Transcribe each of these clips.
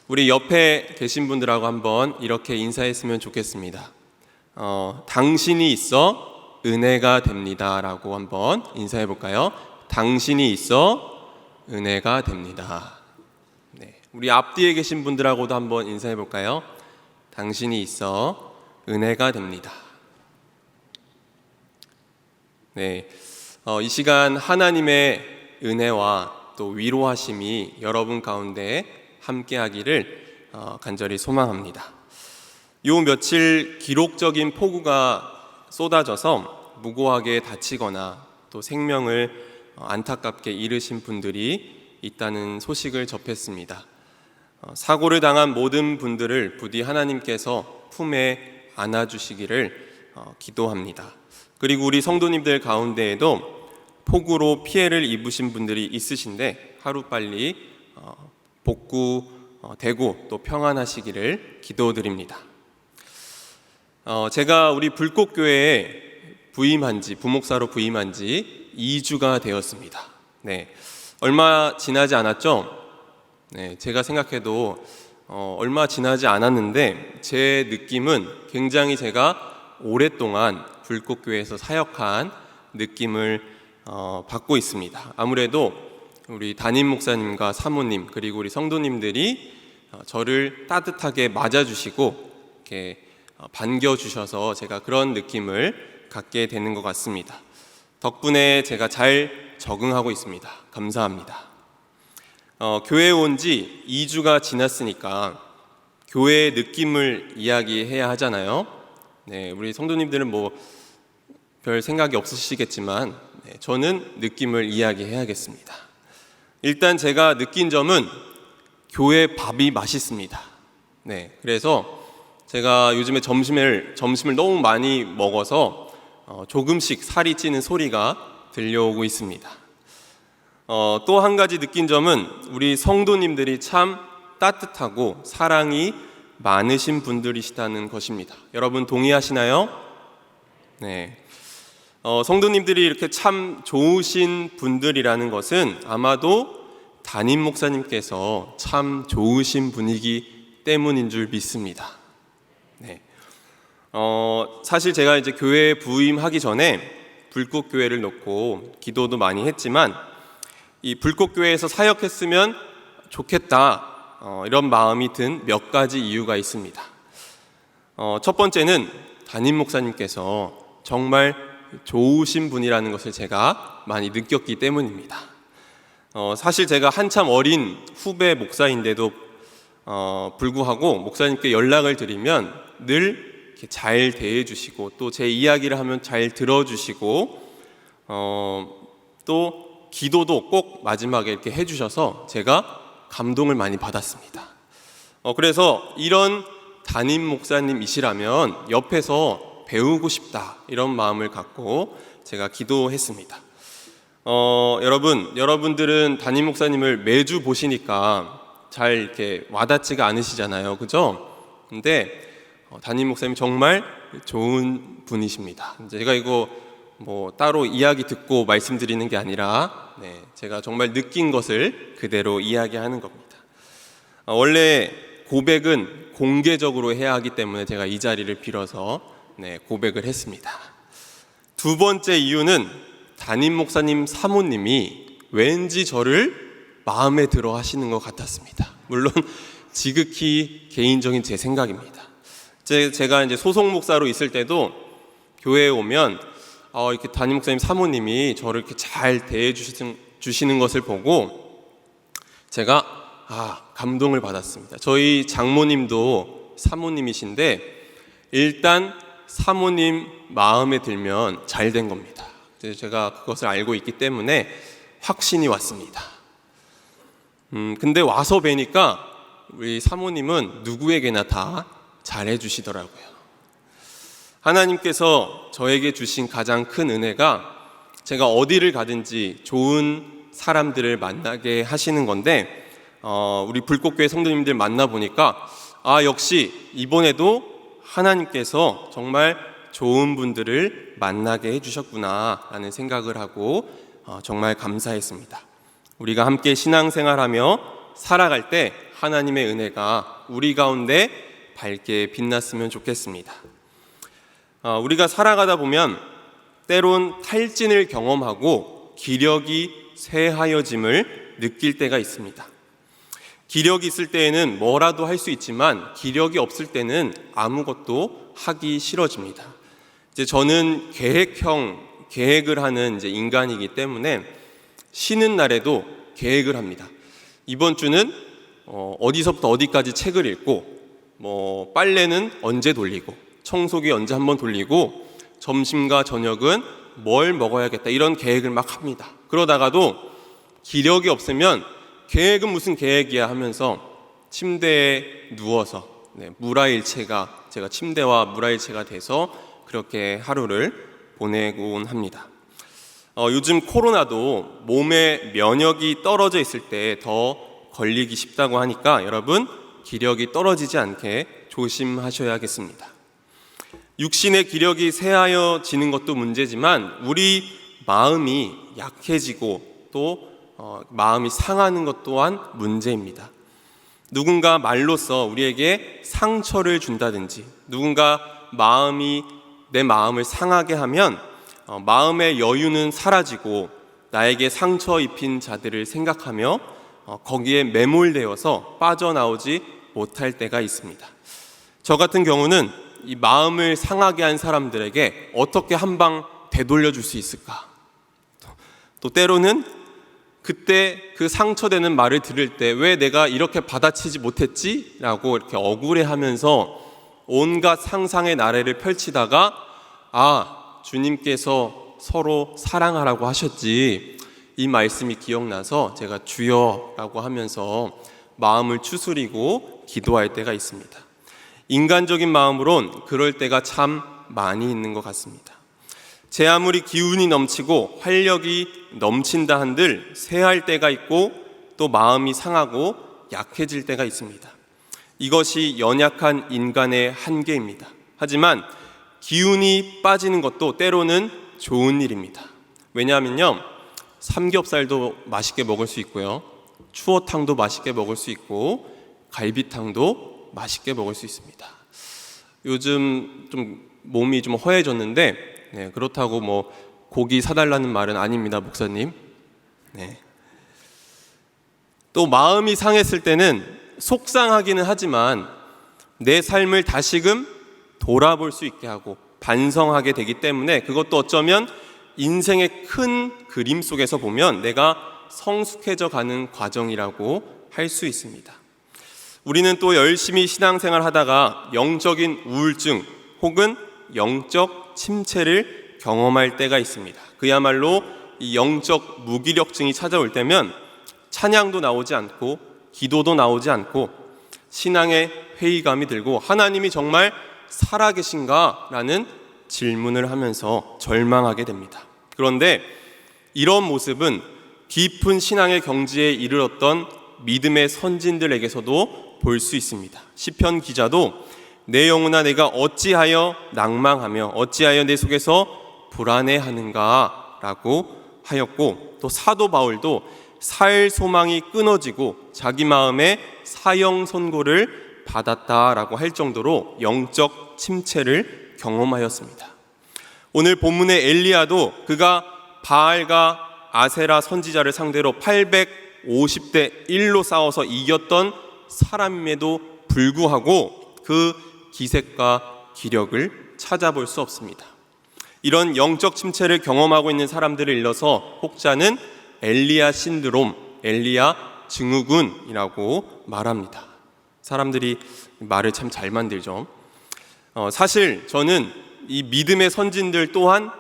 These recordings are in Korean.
우리 옆에 계신 분들하고 한번 이렇게 인사했으면 좋겠습니다. 당신이 있어 은혜가 됩니다 라고 한번 인사해 볼까요? 당신이 있어 은혜가 됩니다. 네, 우리 앞뒤에 계신 분들하고도 한번 인사해 볼까요? 당신이 있어 은혜가 됩니다. 네, 이 시간 하나님의 은혜와 또 위로하심이 여러분 가운데 함께하기를 간절히 소망합니다. 요 며칠 기록적인 폭우가 쏟아져서 무고하게 다치거나 또 생명을 안타깝게 잃으신 분들이 있다는 소식을 접했습니다. 사고를 당한 모든 분들을 부디 하나님께서 품에 안아주시기를 기도합니다. 그리고 우리 성도님들 가운데에도 폭우로 피해를 입으신 분들이 있으신데 하루빨리 복구되고 또 평안하시기를 기도드립니다. 제가 우리 불꽃교회에 부목사로 부임한 지 2주가 되었습니다. 네, 얼마 지나지 않았죠? 네, 제가 생각해도 얼마 지나지 않았는데 제 느낌은 굉장히 제가 오랫동안 불꽃교회에서 사역한 느낌을 받고 있습니다. 아무래도 우리 담임 목사님과 사모님 그리고 우리 성도님들이 저를 따뜻하게 맞아주시고 이렇게 반겨주셔서 제가 그런 느낌을 갖게 되는 것 같습니다. 덕분에 제가 잘 적응하고 있습니다. 감사합니다. 교회에 온 지 2주가 지났으니까 교회의 느낌을 이야기해야 하잖아요. 네, 우리 성도님들은 뭐 별 생각이 없으시겠지만 저는 느낌을 이야기해야겠습니다. 일단 제가 느낀 점은 교회 밥이 맛있습니다. 네, 그래서 제가 요즘에 점심을 너무 많이 먹어서 조금씩 살이 찌는 소리가 들려오고 있습니다. 또 한 가지 느낀 점은 우리 성도님들이 참 따뜻하고 사랑이 많으신 분들이시다는 것입니다. 여러분 동의하시나요? 네. 성도님들이 이렇게 참 좋으신 분들이라는 것은 아마도 담임 목사님께서 참 좋으신 분이기 때문인 줄 믿습니다. 네. 사실 제가 이제 교회에 부임하기 전에 불꽃교회를 놓고 기도도 많이 했지만 이 불꽃교회에서 사역했으면 좋겠다 이런 마음이 든 몇 가지 이유가 있습니다. 첫 번째는 담임 목사님께서 정말 좋으신 분이라는 것을 제가 많이 느꼈기 때문입니다. 사실 제가 한참 어린 후배 목사인데도 불구하고 목사님께 연락을 드리면 늘 이렇게 잘 대해주시고 또 제 이야기를 하면 잘 들어주시고 또 기도도 꼭 마지막에 이렇게 해주셔서 제가 감동을 많이 받았습니다. 그래서 이런 담임 목사님이시라면 옆에서 배우고 싶다 이런 마음을 갖고 제가 기도했습니다. 여러분들은 담임 목사님을 매주 보시니까 잘 이렇게 와닿지가 않으시잖아요, 그죠? 근데 담임 목사님 정말 좋은 분이십니다. 제가 이거 뭐 따로 이야기 듣고 말씀드리는 게 아니라 제가 정말 느낀 것을 그대로 이야기하는 겁니다. 원래 고백은 공개적으로 해야 하기 때문에 제가 이 자리를 빌어서 고백을 했습니다. 두 번째 이유는 담임 목사님 사모님이 왠지 저를 마음에 들어 하시는 것 같았습니다. 물론 지극히 개인적인 제 생각입니다. 제가 이제 소속 목사로 있을 때도 교회에 오면 이렇게 담임 목사님 사모님이 저를 이렇게 잘 대해 주시는 것을 보고 제가 감동을 받았습니다. 저희 장모님도 사모님이신데 일단 사모님 마음에 들면 잘 된 겁니다. 제가 그것을 알고 있기 때문에 확신이 왔습니다. 근데 와서 뵈니까 우리 사모님은 누구에게나 다 잘해 주시더라고요. 하나님께서 저에게 주신 가장 큰 은혜가 제가 어디를 가든지 좋은 사람들을 만나게 하시는 건데 우리 불꽃교회 성도님들 만나보니까 역시 이번에도 하나님께서 정말 좋은 분들을 만나게 해주셨구나 라는 생각을 하고 정말 감사했습니다. 우리가 함께 신앙생활하며 살아갈 때 하나님의 은혜가 우리 가운데 밝게 빛났으면 좋겠습니다. 우리가 살아가다 보면 때론 탈진을 경험하고 기력이 쇠하여짐을 느낄 때가 있습니다. 기력이 있을 때에는 뭐라도 할 수 있지만 기력이 없을 때는 아무것도 하기 싫어집니다. 이제 저는 계획을 하는 이제 인간이기 때문에 쉬는 날에도 계획을 합니다. 이번 주는 어디서부터 어디까지 책을 읽고, 빨래는 언제 돌리고, 청소기 언제 한번 돌리고, 점심과 저녁은 뭘 먹어야겠다, 이런 계획을 막 합니다. 그러다가도 기력이 없으면 계획은 무슨 계획이야 하면서 침대에 누워서 제가 침대와 물화일체가 돼서 그렇게 하루를 보내곤 합니다. 요즘 코로나도 몸의 면역이 떨어져 있을 때 더 걸리기 쉽다고 하니까 여러분 기력이 떨어지지 않게 조심하셔야겠습니다. 육신의 기력이 쇠하여지는 것도 문제지만 우리 마음이 약해지고 또 마음이 상하는 것 또한 문제입니다. 누군가 말로써 우리에게 상처를 준다든지 누군가 내 마음을 상하게 하면 마음의 여유는 사라지고 나에게 상처 입힌 자들을 생각하며 거기에 매몰되어서 빠져나오지 못할 때가 있습니다. 저 같은 경우는 이 마음을 상하게 한 사람들에게 어떻게 한 방 되돌려 줄 수 있을까? 또 때로는 그때 그 상처되는 말을 들을 때 왜 내가 이렇게 받아치지 못했지? 라고 이렇게 억울해하면서 온갖 상상의 나래를 펼치다가 주님께서 서로 사랑하라고 하셨지, 이 말씀이 기억나서 제가 주여라고 하면서 마음을 추스리고 기도할 때가 있습니다. 인간적인 마음으론 그럴 때가 참 많이 있는 것 같습니다. 제 아무리 기운이 넘치고 활력이 넘친다 한들 쇠할 때가 있고 또 마음이 상하고 약해질 때가 있습니다. 이것이 연약한 인간의 한계입니다. 하지만 기운이 빠지는 것도 때로는 좋은 일입니다. 왜냐하면요, 삼겹살도 맛있게 먹을 수 있고요, 추어탕도 맛있게 먹을 수 있고 갈비탕도 맛있게 먹을 수 있습니다. 요즘 좀 몸이 좀 허해졌는데 그렇다고 고기 사달라는 말은 아닙니다, 목사님. 또 마음이 상했을 때는 속상하기는 하지만 내 삶을 다시금 돌아볼 수 있게 하고 반성하게 되기 때문에 그것도 어쩌면 인생의 큰 그림 속에서 보면 내가 성숙해져 가는 과정이라고 할 수 있습니다. 우리는 또 열심히 신앙생활 하다가 영적인 우울증 혹은 영적 침체를 경험할 때가 있습니다. 그야말로 이 영적 무기력증이 찾아올 때면 찬양도 나오지 않고 기도도 나오지 않고 신앙의 회의감이 들고 하나님이 정말 살아계신가? 라는 질문을 하면서 절망하게 됩니다. 그런데 이런 모습은 깊은 신앙의 경지에 이르렀던 믿음의 선진들에게서도 볼 수 있습니다. 시편 기자도 내 영혼아 내가 어찌하여 낭망하며 어찌하여 내 속에서 불안해하는가 라고 하였고, 또 사도 바울도 살 소망이 끊어지고 자기 마음에 사형 선고를 받았다라고 할 정도로 영적 침체를 경험하였습니다. 오늘 본문의 엘리야도 그가 바알과 아세라 선지자를 상대로 850대 1로 싸워서 이겼던 사람임에도 불구하고 그 기색과 기력을 찾아볼 수 없습니다. 이런 영적 침체를 경험하고 있는 사람들을 일러서 혹자는 엘리야 신드롬, 엘리야 증후군이라고 말합니다. 사람들이 말을 참 잘 만들죠. 사실 저는 이 믿음의 선진들 또한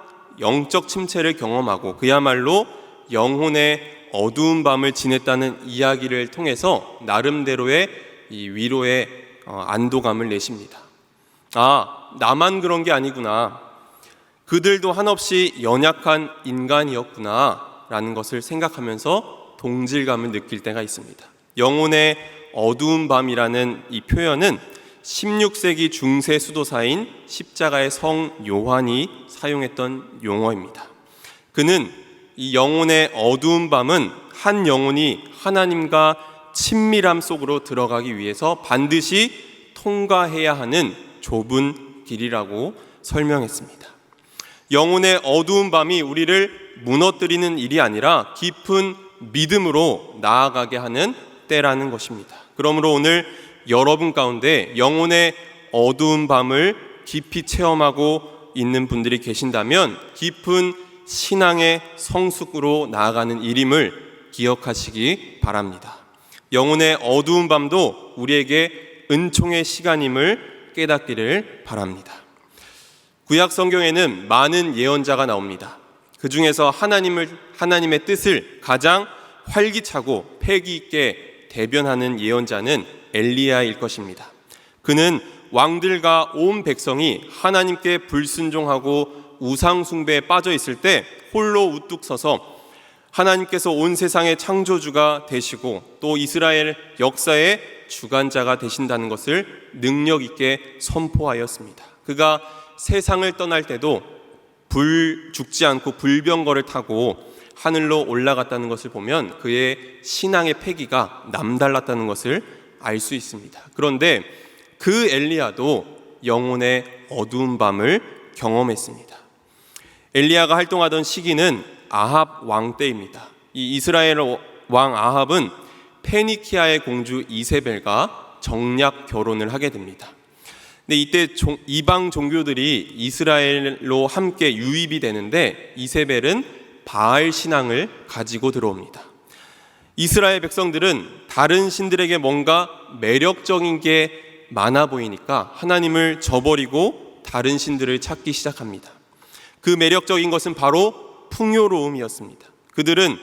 영적 침체를 경험하고 그야말로 영혼의 어두운 밤을 지냈다는 이야기를 통해서 나름대로의 이 위로의 안도감을 내십니다. 나만 그런 게 아니구나, 그들도 한없이 연약한 인간이었구나 라는 것을 생각하면서 동질감을 느낄 때가 있습니다. 영혼의 어두운 밤이라는 이 표현은 16세기 중세 수도사인 십자가의 성 요한이 사용했던 용어입니다. 그는 이 영혼의 어두운 밤은 한 영혼이 하나님과 친밀함 속으로 들어가기 위해서 반드시 통과해야 하는 좁은 길이라고 설명했습니다. 영혼의 어두운 밤이 우리를 무너뜨리는 일이 아니라 깊은 믿음으로 나아가게 하는 때라는 것입니다. 그러므로 오늘 여러분 가운데 영혼의 어두운 밤을 깊이 체험하고 있는 분들이 계신다면 깊은 신앙의 성숙으로 나아가는 일임을 기억하시기 바랍니다. 영혼의 어두운 밤도 우리에게 은총의 시간임을 깨닫기를 바랍니다. 구약 성경에는 많은 예언자가 나옵니다. 그 중에서 하나님의 뜻을 가장 활기차고 패기 있게 대변하는 예언자는 엘리야일 것입니다. 그는 왕들과 온 백성이 하나님께 불순종하고 우상 숭배에 빠져 있을 때 홀로 우뚝 서서 하나님께서 온 세상의 창조주가 되시고 또 이스라엘 역사의 주관자가 되신다는 것을 능력 있게 선포하였습니다. 그가 세상을 떠날 때도 죽지 않고 불병거를 타고 하늘로 올라갔다는 것을 보면 그의 신앙의 패기가 남달랐다는 것을 알 수 있습니다. 그런데 그 엘리야도 영혼의 어두운 밤을 경험했습니다. 엘리야가 활동하던 시기는 아합 왕 때입니다. 이 이스라엘 왕 아합은 페니키아의 공주 이세벨과 정략 결혼을 하게 됩니다. 근데 이때 이방 종교들이 이스라엘로 함께 유입이 되는데 이세벨은 바알 신앙을 가지고 들어옵니다. 이스라엘 백성들은 다른 신들에게 뭔가 매력적인 게 많아 보이니까 하나님을 저버리고 다른 신들을 찾기 시작합니다. 그 매력적인 것은 바로 풍요로움이었습니다. 그들은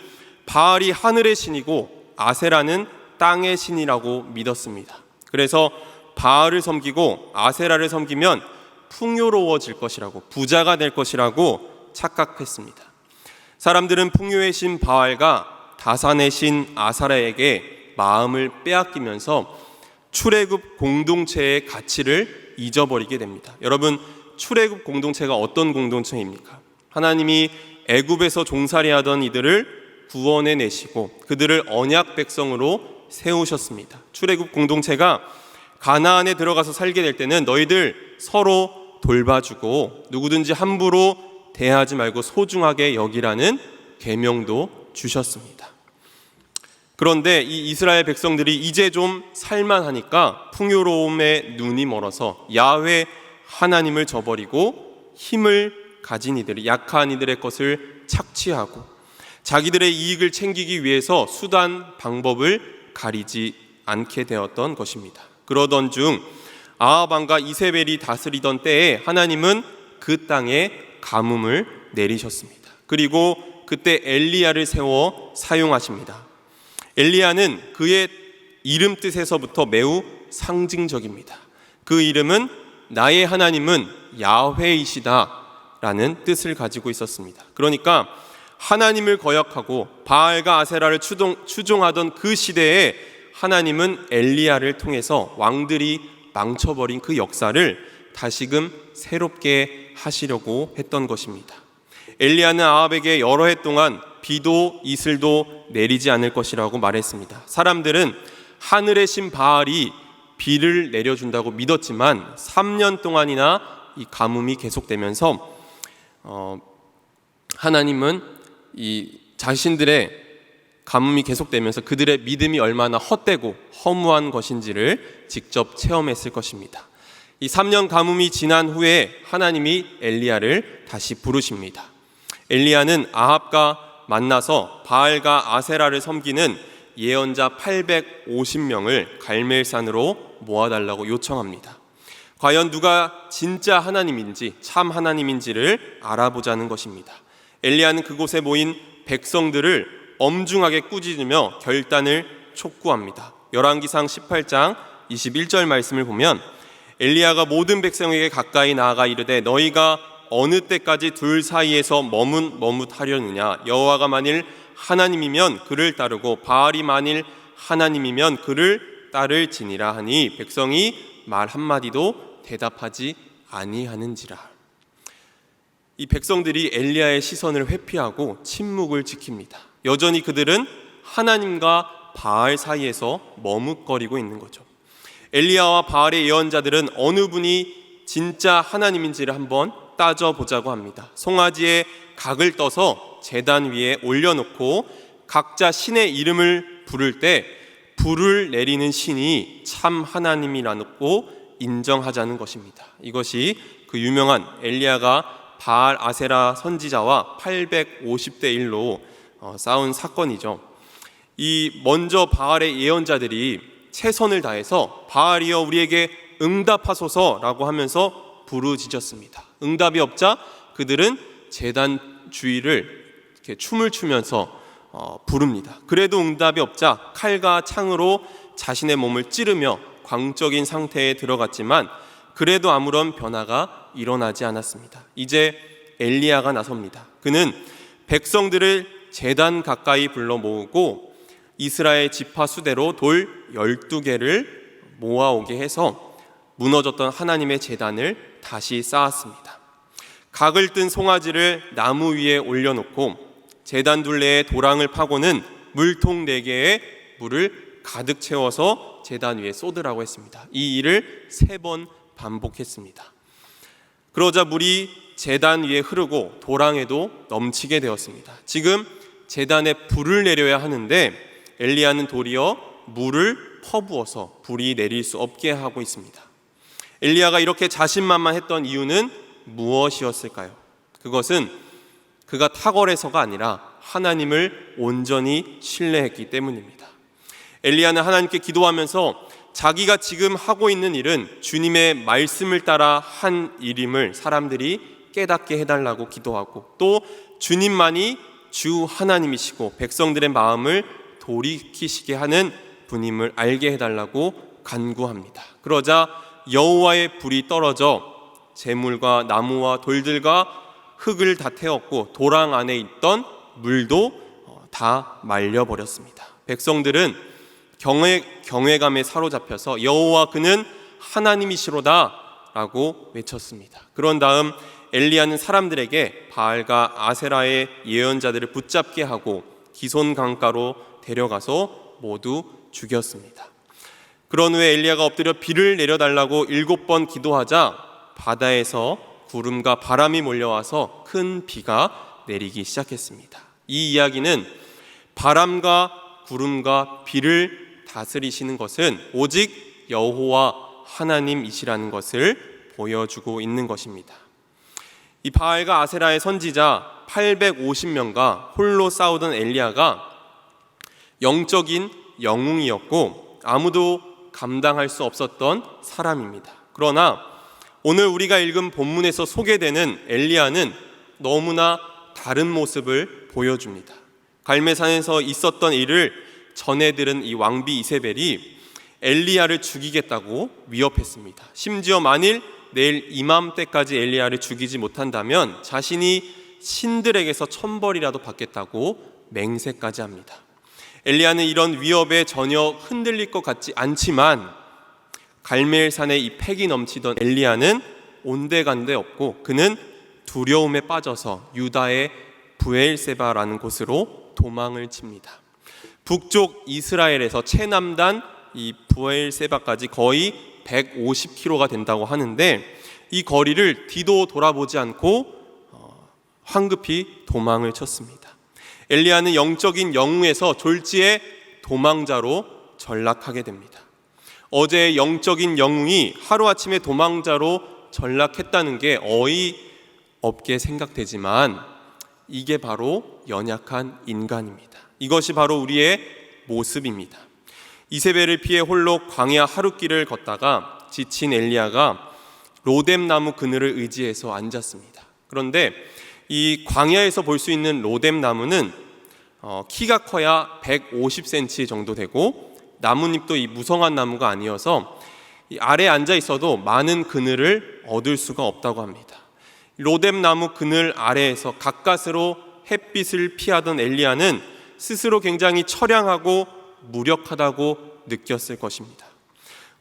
바알이 하늘의 신이고 아세라는 땅의 신이라고 믿었습니다. 그래서 바알을 섬기고 아세라를 섬기면 풍요로워질 것이라고, 부자가 될 것이라고 착각했습니다. 사람들은 풍요의 신 바알과 다산의 신 아사라에게 마음을 빼앗기면서 출애굽 공동체의 가치를 잊어버리게 됩니다. 여러분, 출애굽 공동체가 어떤 공동체입니까? 하나님이 애굽에서 종살이하던 이들을 구원해 내시고 그들을 언약 백성으로 세우셨습니다. 출애굽 공동체가 가나안에 들어가서 살게 될 때는 너희들 서로 돌봐주고 누구든지 함부로 대하지 말고 소중하게 여기라는 계명도 주셨습니다. 그런데 이 이스라엘 백성들이 이제 좀 살만하니까 풍요로움에 눈이 멀어서 야훼 하나님을 저버리고 힘을 가진 이들이, 약한 이들의 것을 착취하고 자기들의 이익을 챙기기 위해서 수단 방법을 가리지 않게 되었던 것입니다. 그러던 중 아합 왕과 이세벨이 다스리던 때에 하나님은 그 땅에 가뭄을 내리셨습니다. 그리고 그때 엘리야를 세워 사용하십니다. 엘리야는 그의 이름 뜻에서부터 매우 상징적입니다. 그 이름은 나의 하나님은 야훼이시다 라는 뜻을 가지고 있었습니다. 그러니까 하나님을 거역하고 바알과 아세라를 추종하던 그 시대에 하나님은 엘리야를 통해서 왕들이 망쳐버린 그 역사를 다시금 새롭게 하시려고 했던 것입니다. 엘리야는 아합에게 여러 해 동안 비도 이슬도 내리지 않을 것이라고 말했습니다. 사람들은 하늘의 신 바알이 비를 내려준다고 믿었지만 3년 동안이나 이 가뭄이 계속되면서 하나님은 이 자신들의 가뭄이 계속되면서 그들의 믿음이 얼마나 헛되고 허무한 것인지를 직접 체험했을 것입니다. 이 3년 가뭄이 지난 후에 하나님이 엘리야를 다시 부르십니다. 엘리야는 아합과 만나서 바알과 아세라를 섬기는 예언자 850명을 갈멜산으로 모아달라고 요청합니다. 과연 누가 진짜 하나님인지 참 하나님인지를 알아보자는 것입니다. 엘리야는 그곳에 모인 백성들을 엄중하게 꾸짖으며 결단을 촉구합니다. 열왕기상 18장 21절 말씀을 보면 엘리야가 모든 백성에게 가까이 나아가 이르되 너희가 어느 때까지 둘 사이에서 머뭇하려느냐. 여호와가 만일 하나님이면 그를 따르고 바알이 만일 하나님이면 그를 따를지니라 하니 백성이 말 한마디도 대답하지 아니하는지라. 이 백성들이 엘리야의 시선을 회피하고 침묵을 지킵니다. 여전히 그들은 하나님과 바알 사이에서 머뭇거리고 있는 거죠. 엘리야와 바알의 예언자들은 어느 분이 진짜 하나님인지를 한번 따져보자고 합니다. 송아지에 각을 떠서 제단 위에 올려놓고 각자 신의 이름을 부를 때 불을 내리는 신이 참 하나님이라고 인정하자는 것입니다. 이것이 그 유명한 엘리야가 바알 아세라 선지자와 850대 1로 싸운 사건이죠. 이 먼저 바알의 예언자들이 최선을 다해서 바알이여 우리에게 응답하소서라고 하면서 부르짖었습니다. 응답이 없자 그들은 제단 주위를 이렇게 춤을 추면서 부릅니다. 그래도 응답이 없자 칼과 창으로 자신의 몸을 찌르며 광적인 상태에 들어갔지만 그래도 아무런 변화가 일어나지 않았습니다. 이제 엘리야가 나섭니다. 그는 백성들을 제단 가까이 불러 모으고 이스라엘 지파 수대로 돌 12개를 모아오게 해서 무너졌던 하나님의 제단을 다시 쌓았습니다. 각을 뜬 송아지를 나무 위에 올려놓고 제단 둘레에 도랑을 파고는 물통 4개에 물을 가득 채워서 제단 위에 쏟으라고 했습니다. 이 일을 3번 반복했습니다. 그러자 물이 제단 위에 흐르고 도랑에도 넘치게 되었습니다. 지금 제단에 불을 내려야 하는데 엘리야는 도리어 물을 퍼부어서 불이 내릴 수 없게 하고 있습니다. 엘리야가 이렇게 자신만만했던 이유는 무엇이었을까요? 그것은 그가 탁월해서가 아니라 하나님을 온전히 신뢰했기 때문입니다. 엘리야는 하나님께 기도하면서 자기가 지금 하고 있는 일은 주님의 말씀을 따라 한 일임을 사람들이 깨닫게 해달라고 기도하고 또 주님만이 주 하나님이시고 백성들의 마음을 돌이키시게 하는 분임을 알게 해달라고 간구합니다. 그러자 여호와의 불이 떨어져 재물과 나무와 돌들과 흙을 다 태웠고 도랑 안에 있던 물도 다 말려버렸습니다. 백성들은 경외감에 사로잡혀서 여호와 그는 하나님이시로다 라고 외쳤습니다. 그런 다음 엘리야는 사람들에게 바알과 아세라의 예언자들을 붙잡게 하고 기손 강가로 데려가서 모두 죽였습니다. 그런 후에 엘리야가 엎드려 비를 내려달라고 7번 기도하자 바다에서 구름과 바람이 몰려와서 큰 비가 내리기 시작했습니다. 이 이야기는 바람과 구름과 비를 다스리시는 것은 오직 여호와 하나님이시라는 것을 보여주고 있는 것입니다. 이 바알과 아세라의 선지자 850명과 홀로 싸우던 엘리야가 영적인 영웅이었고 아무도 감당할 수 없었던 사람입니다. 그러나 오늘 우리가 읽은 본문에서 소개되는 엘리야는 너무나 다른 모습을 보여줍니다. 갈멜산에서 있었던 일을 전해 들은 이 왕비 이세벨이 엘리야를 죽이겠다고 위협했습니다. 심지어 만일 내일 이맘때까지 엘리야를 죽이지 못한다면 자신이 신들에게서 천벌이라도 받겠다고 맹세까지 합니다. 엘리야는 이런 위협에 전혀 흔들릴 것 같지 않지만 갈멜산에 이 패기 넘치던 엘리야는 온데간데 없고 그는 두려움에 빠져서 유다의 브엘세바라는 곳으로 도망을 칩니다. 북쪽 이스라엘에서 최남단 이 브엘세바까지 거의 150km가 된다고 하는데 이 거리를 뒤도 돌아보지 않고 황급히 도망을 쳤습니다. 엘리야는 영적인 영웅에서 졸지의 도망자로 전락하게 됩니다. 어제의 영적인 영웅이 하루아침에 도망자로 전락했다는 게 어이없게 생각되지만 이게 바로 연약한 인간입니다. 이것이 바로 우리의 모습입니다. 이세벨을 피해 홀로 광야 하룻길을 걷다가 지친 엘리야가 로뎀나무 그늘을 의지해서 앉았습니다. 그런데 이 광야에서 볼 수 있는 로뎀나무는 키가 커야 150cm 정도 되고 나뭇잎도 이 무성한 나무가 아니어서 이 아래에 앉아 있어도 많은 그늘을 얻을 수가 없다고 합니다. 로뎀나무 그늘 아래에서 가까스로 햇빛을 피하던 엘리야는 스스로 굉장히 처량하고 무력하다고 느꼈을 것입니다.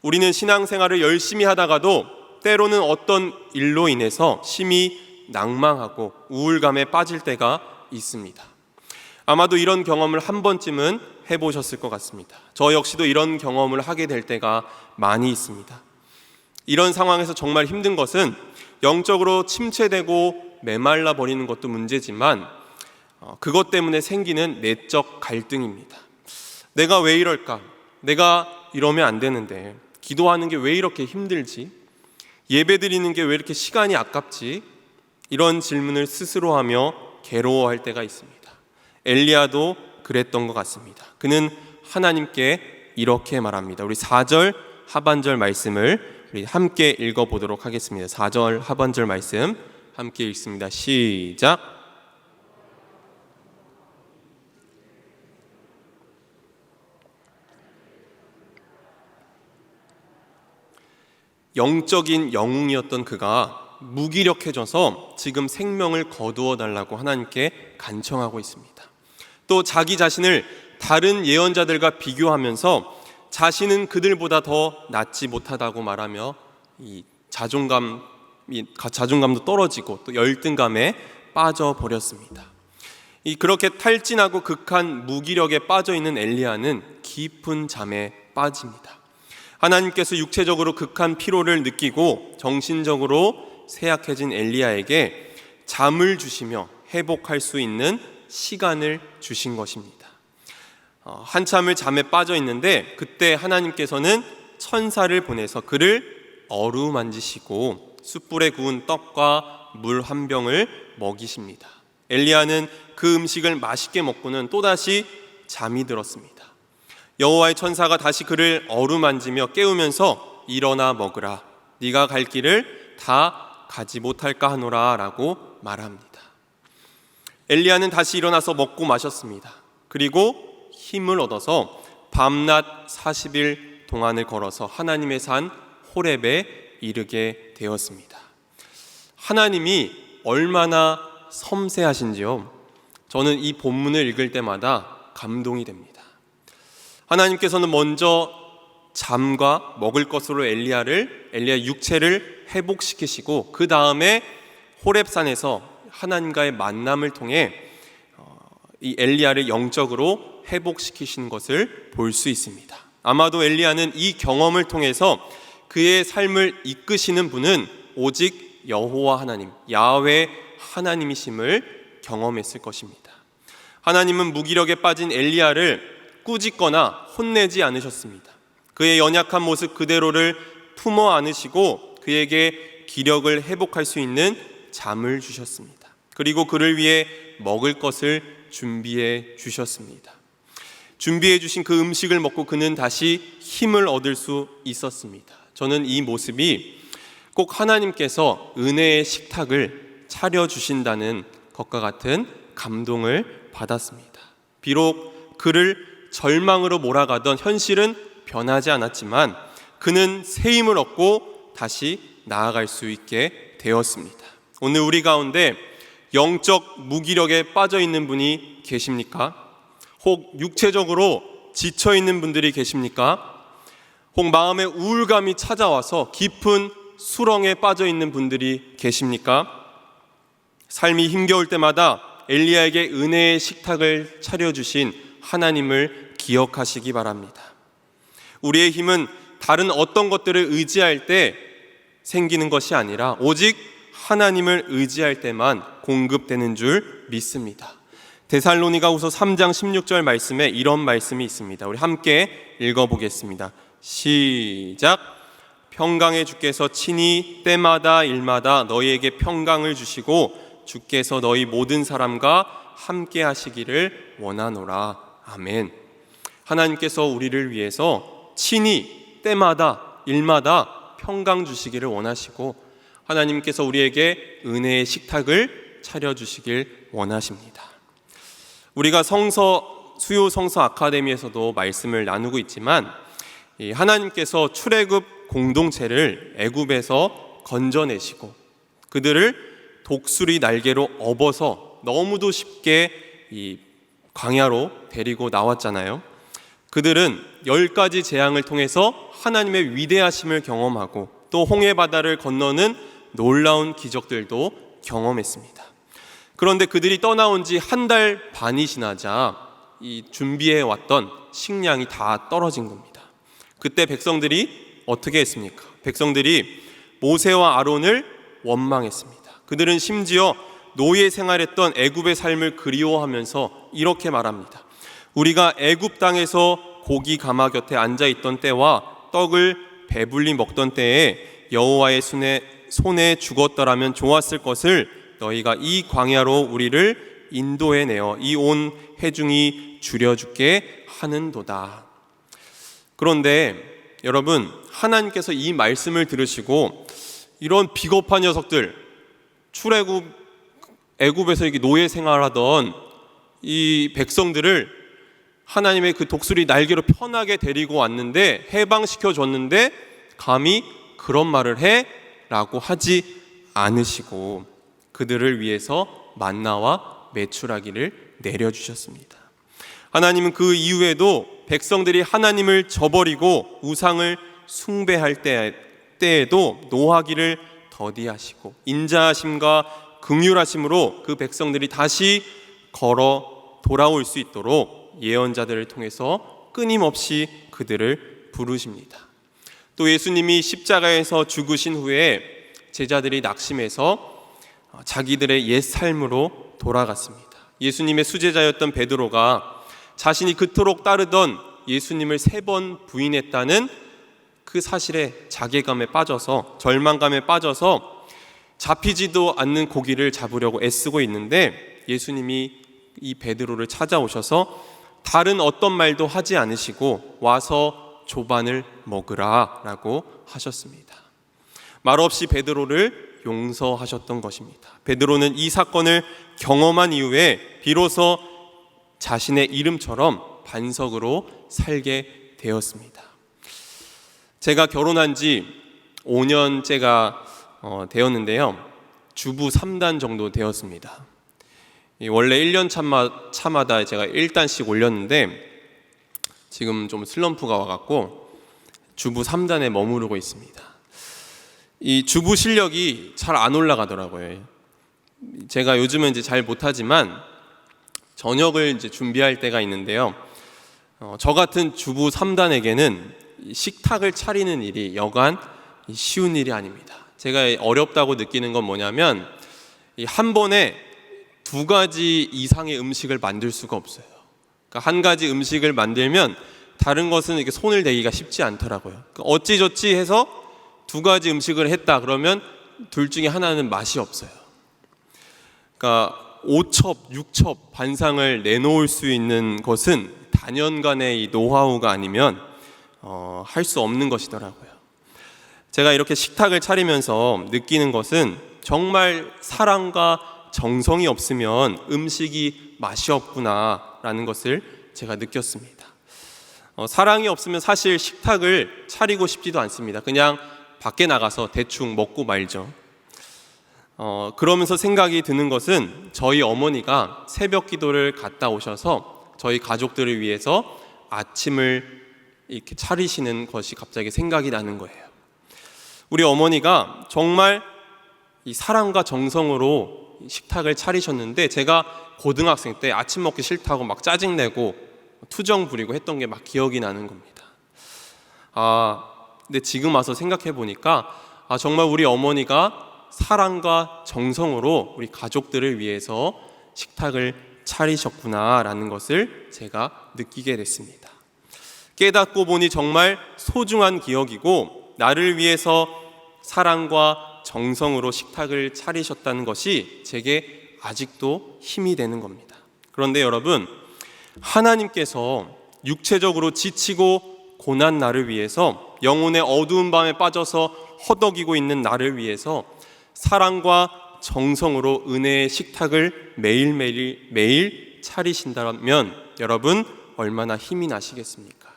우리는 신앙생활을 열심히 하다가도 때로는 어떤 일로 인해서 심히 낭망하고 우울감에 빠질 때가 있습니다. 아마도 이런 경험을 한 번쯤은 해보셨을 것 같습니다. 저 역시도 이런 경험을 하게 될 때가 많이 있습니다. 이런 상황에서 정말 힘든 것은 영적으로 침체되고 메말라 버리는 것도 문제지만 그것 때문에 생기는 내적 갈등입니다. 내가 왜 이럴까? 내가 이러면 안 되는데, 기도하는 게 왜 이렇게 힘들지? 예배 드리는 게 왜 이렇게 시간이 아깝지? 이런 질문을 스스로 하며 괴로워할 때가 있습니다. 엘리야도 그랬던 것 같습니다. 그는 하나님께 이렇게 말합니다. 우리 4절 하반절 말씀을 우리 함께 읽어보도록 하겠습니다. 4절 하반절 말씀 함께 읽습니다. 시작. 영적인 영웅이었던 그가 무기력해져서 지금 생명을 거두어 달라고 하나님께 간청하고 있습니다. 또 자기 자신을 다른 예언자들과 비교하면서 자신은 그들보다 더 낫지 못하다고 말하며 이 자존감도 떨어지고 또 열등감에 빠져버렸습니다. 그렇게 탈진하고 극한 무기력에 빠져있는 엘리야는 깊은 잠에 빠집니다. 하나님께서 육체적으로 극한 피로를 느끼고 정신적으로 쇠약해진 엘리야에게 잠을 주시며 회복할 수 있는 시간을 주신 것입니다. 한참을 잠에 빠져 있는데 그때 하나님께서는 천사를 보내서 그를 어루만지시고 숯불에 구운 떡과 물 한 병을 먹이십니다. 엘리야는 그 음식을 맛있게 먹고는 또다시 잠이 들었습니다. 여호와의 천사가 다시 그를 어루만지며 깨우면서 일어나 먹으라, 네가 갈 길을 다 가지 못할까 하노라 라고 말합니다. 엘리야는 다시 일어나서 먹고 마셨습니다. 그리고 힘을 얻어서 밤낮 40일 동안을 걸어서 하나님의 산 호렙에 이르게 되었습니다. 하나님이 얼마나 섬세하신지요. 저는 이 본문을 읽을 때마다 감동이 됩니다. 하나님께서는 먼저 잠과 먹을 것으로 엘리야 육체를 회복시키시고 그 다음에 호렙산에서 하나님과의 만남을 통해 이 엘리야를 영적으로 회복시키신 것을 볼 수 있습니다. 아마도 엘리야는 이 경험을 통해서 그의 삶을 이끄시는 분은 오직 여호와 하나님, 야훼 하나님이심을 경험했을 것입니다. 하나님은 무기력에 빠진 엘리야를 꾸짖거나 혼내지 않으셨습니다. 그의 연약한 모습 그대로를 품어 안으시고 그에게 기력을 회복할 수 있는 잠을 주셨습니다. 그리고 그를 위해 먹을 것을 준비해 주셨습니다. 준비해 주신 그 음식을 먹고 그는 다시 힘을 얻을 수 있었습니다. 저는 이 모습이 꼭 하나님께서 은혜의 식탁을 차려주신다는 것과 같은 감동을 받았습니다. 비록 그를 절망으로 몰아가던 현실은 변하지 않았지만 그는 새 힘을 얻고 다시 나아갈 수 있게 되었습니다. 오늘 우리 가운데 영적 무기력에 빠져 있는 분이 계십니까? 혹 육체적으로 지쳐 있는 분들이 계십니까? 혹 마음에 우울감이 찾아와서 깊은 수렁에 빠져 있는 분들이 계십니까? 삶이 힘겨울 때마다 엘리야에게 은혜의 식탁을 차려주신 하나님을 기억하시기 바랍니다. 우리의 힘은 다른 어떤 것들을 의지할 때 생기는 것이 아니라 오직 하나님을 의지할 때만 공급되는 줄 믿습니다. 데살로니가후서 3장 16절 말씀에 이런 말씀이 있습니다. 우리 함께 읽어보겠습니다. 시작. 평강의 주께서 친히 때마다 일마다 너희에게 평강을 주시고 주께서 너희 모든 사람과 함께 하시기를 원하노라. 아멘. 하나님께서 우리를 위해서 친히 때마다 일마다 평강 주시기를 원하시고 하나님께서 우리에게 은혜의 식탁을 차려주시길 원하십니다. 우리가 수요 성서 아카데미에서도 말씀을 나누고 있지만 하나님께서 출애굽 공동체를 애굽에서 건져내시고 그들을 독수리 날개로 업어서 너무도 쉽게 이 광야로 데리고 나왔잖아요. 그들은 10가지 재앙을 통해서 하나님의 위대하심을 경험하고 또 홍해 바다를 건너는 놀라운 기적들도 경험했습니다. 그런데 그들이 떠나온 지 한 달 반이 지나자 이 준비해 왔던 식량이 다 떨어진 겁니다. 그때 백성들이 어떻게 했습니까? 백성들이 모세와 아론을 원망했습니다. 그들은 심지어 노예 생활했던 애굽의 삶을 그리워하면서 이렇게 말합니다. 우리가 애굽 땅에서 고기 가마 곁에 앉아있던 때와 떡을 배불리 먹던 때에 여호와의 손에 죽었더라면 좋았을 것을 너희가 이 광야로 우리를 인도해내어 이 온 회중이 줄여죽게 하는도다. 그런데 여러분, 하나님께서 이 말씀을 들으시고 이런 비겁한 녀석들, 애굽에서 이게 노예 생활하던 이 백성들을 하나님의 그 독수리 날개로 편하게 데리고 왔는데, 해방시켜 줬는데 감히 그런 말을 해? 라고 하지 않으시고 그들을 위해서 만나와 메추라기를 내려주셨습니다. 하나님은 그 이후에도 백성들이 하나님을 저버리고 우상을 숭배할 때에도 노하기를 더디하시고 인자하심과 긍휼하심으로 그 백성들이 다시 걸어 돌아올 수 있도록 예언자들을 통해서 끊임없이 그들을 부르십니다. 또 예수님이 십자가에서 죽으신 후에 제자들이 낙심해서 자기들의 옛 삶으로 돌아갔습니다. 예수님의 수제자였던 베드로가 자신이 그토록 따르던 예수님을 3번 부인했다는 그 사실에 자괴감에 빠져서, 절망감에 빠져서 잡히지도 않는 고기를 잡으려고 애쓰고 있는데, 예수님이 이 베드로를 찾아오셔서 다른 어떤 말도 하지 않으시고 와서 조반을 먹으라 라고 하셨습니다. 말없이 베드로를 용서하셨던 것입니다. 베드로는 이 사건을 경험한 이후에 비로소 자신의 이름처럼 반석으로 살게 되었습니다. 제가 결혼한 지 5년째가 되었는데요, 주부 3단 정도 되었습니다. 원래 1년 차마다 제가 1단씩 올렸는데 지금 좀 슬럼프가 와갖고 주부 3단에 머무르고 있습니다. 이 주부 실력이 잘 안 올라가더라고요. 제가 요즘은 이제 잘 못하지만 저녁을 이제 준비할 때가 있는데요, 저 같은 주부 3단에게는 식탁을 차리는 일이 여간 쉬운 일이 아닙니다. 제가 어렵다고 느끼는 건 뭐냐면 한 번에 2가지 이상의 음식을 만들 수가 없어요. 그러니까 한 가지 음식을 만들면 다른 것은 이렇게 손을 대기가 쉽지 않더라고요. 그러니까 어찌저찌 해서 2가지 음식을 했다 그러면 둘 중에 하나는 맛이 없어요. 그러니까 5첩, 6첩 반상을 내놓을 수 있는 것은 단연간의 이 노하우가 아니면 할 수 없는 것이더라고요. 제가 이렇게 식탁을 차리면서 느끼는 것은 정말 사랑과 정성이 없으면 음식이 맛이 없구나라는 것을 제가 느꼈습니다. 사랑이 없으면 사실 식탁을 차리고 싶지도 않습니다. 그냥 밖에 나가서 대충 먹고 말죠. 그러면서 생각이 드는 것은 저희 어머니가 새벽 기도를 갔다 오셔서 저희 가족들을 위해서 아침을 이렇게 차리시는 것이 갑자기 생각이 나는 거예요. 우리 어머니가 정말 이 사랑과 정성으로 식탁을 차리셨는데, 제가 고등학생 때 아침 먹기 싫다고 막 짜증내고 투정 부리고 했던 게 막 기억이 나는 겁니다. 근데 지금 와서 생각해 보니까 정말 우리 어머니가 사랑과 정성으로 우리 가족들을 위해서 식탁을 차리셨구나라는 것을 제가 느끼게 됐습니다. 깨닫고 보니 정말 소중한 기억이고, 나를 위해서 사랑과 정성으로 식탁을 차리셨다는 것이 제게 아직도 힘이 되는 겁니다. 그런데 여러분, 하나님께서 육체적으로 지치고 고난 나를 위해서, 영혼의 어두운 밤에 빠져서 허덕이고 있는 나를 위해서 사랑과 정성으로 은혜의 식탁을 매일 차리신다면 여러분 얼마나 힘이 나시겠습니까?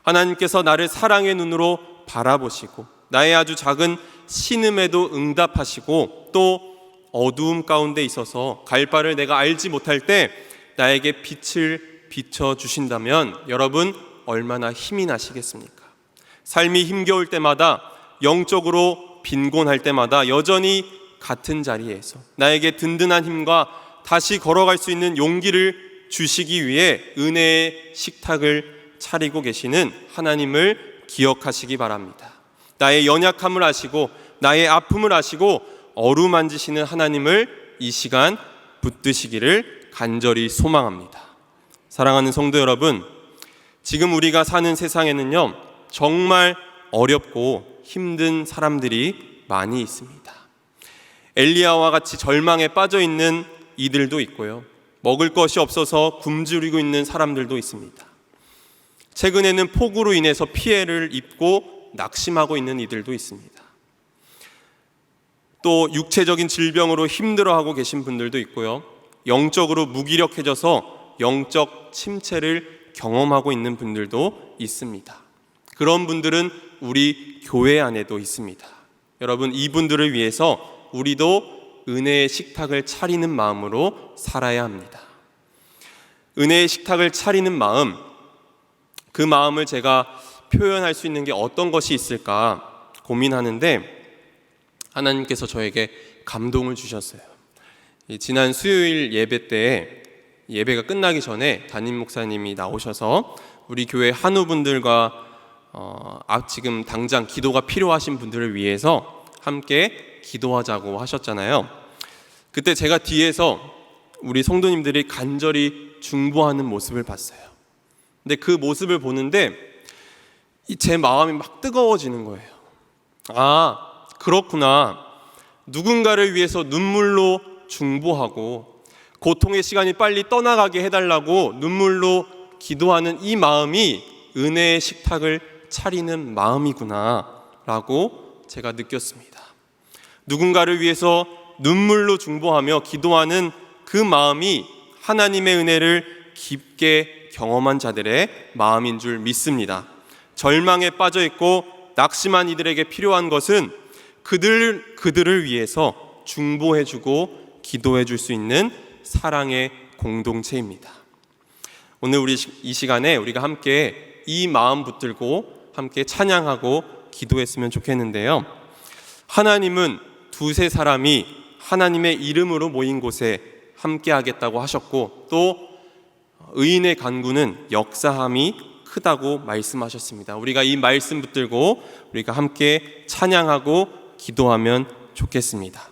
하나님께서 나를 사랑의 눈으로 바라보시고 나의 아주 작은 신음에도 응답하시고, 또 어두움 가운데 있어서 갈 바를 내가 알지 못할 때 나에게 빛을 비춰주신다면 여러분 얼마나 힘이 나시겠습니까? 삶이 힘겨울 때마다, 영적으로 빈곤할 때마다 여전히 같은 자리에서 나에게 든든한 힘과 다시 걸어갈 수 있는 용기를 주시기 위해 은혜의 식탁을 차리고 계시는 하나님을 기억하시기 바랍니다. 나의 연약함을 아시고 나의 아픔을 아시고 어루만지시는 하나님을 이 시간 붙드시기를 간절히 소망합니다. 사랑하는 성도 여러분, 지금 우리가 사는 세상에는요, 정말 어렵고 힘든 사람들이 많이 있습니다. 엘리야와 같이 절망에 빠져 있는 이들도 있고요, 먹을 것이 없어서 굶주리고 있는 사람들도 있습니다. 최근에는 폭우로 인해서 피해를 입고 낙심하고 있는 이들도 있습니다. 또 육체적인 질병으로 힘들어하고 계신 분들도 있고요, 영적으로 무기력해져서 영적 침체를 경험하고 있는 분들도 있습니다. 그런 분들은 우리 교회 안에도 있습니다. 여러분, 이분들을 위해서 우리도 은혜의 식탁을 차리는 마음으로 살아야 합니다. 은혜의 식탁을 차리는 마음, 그 마음을 제가 표현할 수 있는 게 어떤 것이 있을까 고민하는데 하나님께서 저에게 감동을 주셨어요. 지난 수요일 예배 때 예배가 끝나기 전에 담임 목사님이 나오셔서 우리 교회 한우분들과 지금 당장 기도가 필요하신 분들을 위해서 함께 기도하자고 하셨잖아요. 그때 제가 뒤에서 우리 성도님들이 간절히 중보하는 모습을 봤어요. 근데 그 모습을 보는데 제 마음이 막 뜨거워지는 거예요. 아, 그렇구나. 누군가를 위해서 눈물로 중보하고 고통의 시간이 빨리 떠나가게 해달라고 눈물로 기도하는 이 마음이 은혜의 식탁을 차리는 마음이구나 라고 제가 느꼈습니다. 누군가를 위해서 눈물로 중보하며 기도하는 그 마음이 하나님의 은혜를 깊게 경험한 자들의 마음인 줄 믿습니다. 절망에 빠져 있고 낙심한 이들에게 필요한 것은 그들을 위해서 중보해주고 기도해줄 수 있는 사랑의 공동체입니다. 오늘 우리 이 시간에 우리가 함께 이 마음 붙들고 함께 찬양하고 기도했으면 좋겠는데요. 하나님은 두세 사람이 하나님의 이름으로 모인 곳에 함께 하겠다고 하셨고, 또 의인의 간구는 역사함이 크다고 말씀하셨습니다. 우리가 이 말씀 붙들고 우리가 함께 찬양하고 기도하면 좋겠습니다.